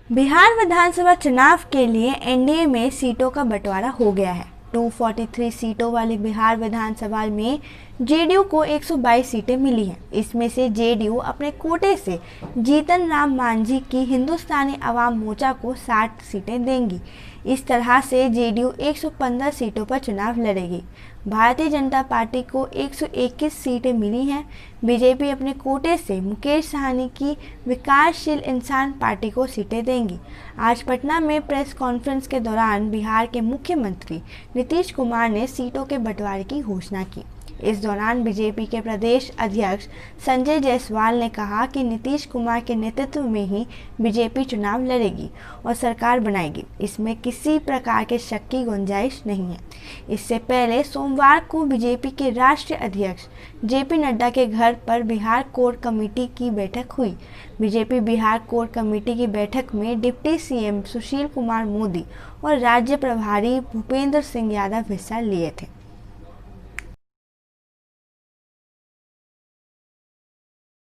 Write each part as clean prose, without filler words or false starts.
बिहार विधानसभा चुनाव के लिए एनडीए में सीटों का बंटवारा हो गया है। 243 सीटों वाली बिहार विधानसभा में जेडीयू को 122 सीटें मिली हैं। इसमें से जेडीयू अपने कोटे से जीतन राम मांझी की हिंदुस्तानी अवाम मोर्चा को 60 सीटें देंगी। इस तरह से जेडीयू 115 सीटों पर चुनाव लड़ेगी। भारतीय जनता पार्टी को 121 सीटें मिली हैं। बीजेपी अपने कोटे से मुकेश सहनी की विकासशील इंसान पार्टी को सीटें देंगी। आज पटना में प्रेस कॉन्फ्रेंस के दौरान बिहार के मुख्यमंत्री नीतीश कुमार ने सीटों के बंटवारे की घोषणा की। इस दौरान बीजेपी के प्रदेश अध्यक्ष संजय जायसवाल ने कहा कि नीतीश कुमार के नेतृत्व में ही बीजेपी चुनाव लड़ेगी और सरकार बनाएगी। इसमें किसी प्रकार के शक की गुंजाइश नहीं है। इससे पहले सोमवार को बीजेपी के राष्ट्रीय अध्यक्ष जेपी नड्डा के घर पर बिहार कोर कमेटी की बैठक हुई। बीजेपी बिहार कोर कमेटी की बैठक में डिप्टी सीएम सुशील कुमार मोदी और राज्य प्रभारी भूपेंद्र सिंह यादव हिस्सा लिए थे।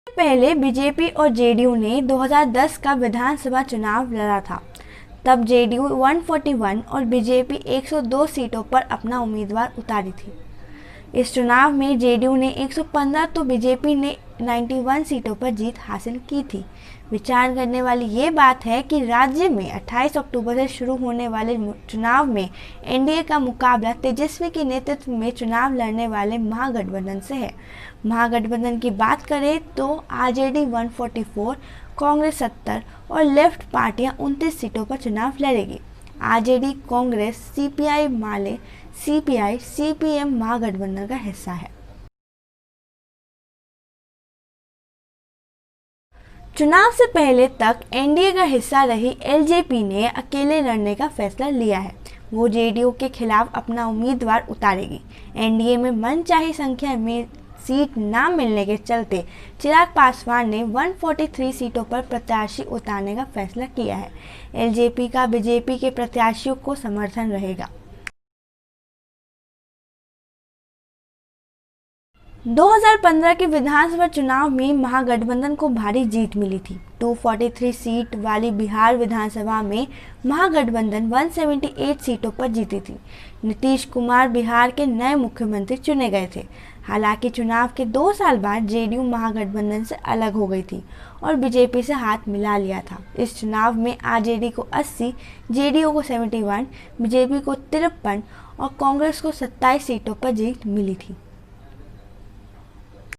पहले बीजेपी और जेडीयू ने 2010 का विधानसभा चुनाव लड़ा था। तब जेडीयू 141 और बीजेपी 102 सीटों पर अपना उम्मीदवार उतारी थी। इस चुनाव में जेडीयू ने 115 तो बीजेपी ने 91 सीटों पर जीत हासिल की थी। विचार करने वाली ये बात है कि राज्य में 28 अक्टूबर से शुरू होने वाले चुनाव में एनडीए का मुकाबला तेजस्वी के नेतृत्व में चुनाव लड़ने वाले महागठबंधन से है। महागठबंधन की बात करें तो आरजेडी 144, कांग्रेस 70 और लेफ्ट पार्टियां 29 सीटों पर चुनाव लड़ेगी। आरजेडी, कांग्रेस, सीपीआई माले, सीपीआई, सीपीएम महागठबंधन का हिस्सा है। चुनाव से पहले तक एनडीए का हिस्सा रही एलजेपी ने अकेले लड़ने का फैसला लिया है। वो जेडीयू के खिलाफ अपना उम्मीदवार उतारेगी। एनडीए में मनचाही संख्या में सीट न मिलने के चलते चिराग पासवान ने 143 सीटों पर प्रत्याशी उतारने का फैसला किया है। एलजेपी का बीजेपी के प्रत्याशियों को समर्थन रहेगा। 2015 के विधानसभा चुनाव में महागठबंधन को भारी जीत मिली थी। 243 सीट वाली बिहार विधानसभा में महागठबंधन 178 सीटों पर जीती थी। नीतीश कुमार बिहार के नए मुख्यमंत्री चुने गए थे। हालांकि चुनाव के 2 साल बाद जेडीयू महागठबंधन से अलग हो गई थी और बीजेपी से हाथ मिला लिया था। इस चुनाव में आरजेडी को 80, जेडीयू को 71, बीजेपी को 53 और कांग्रेस को 27 सीटों पर जीत मिली थी।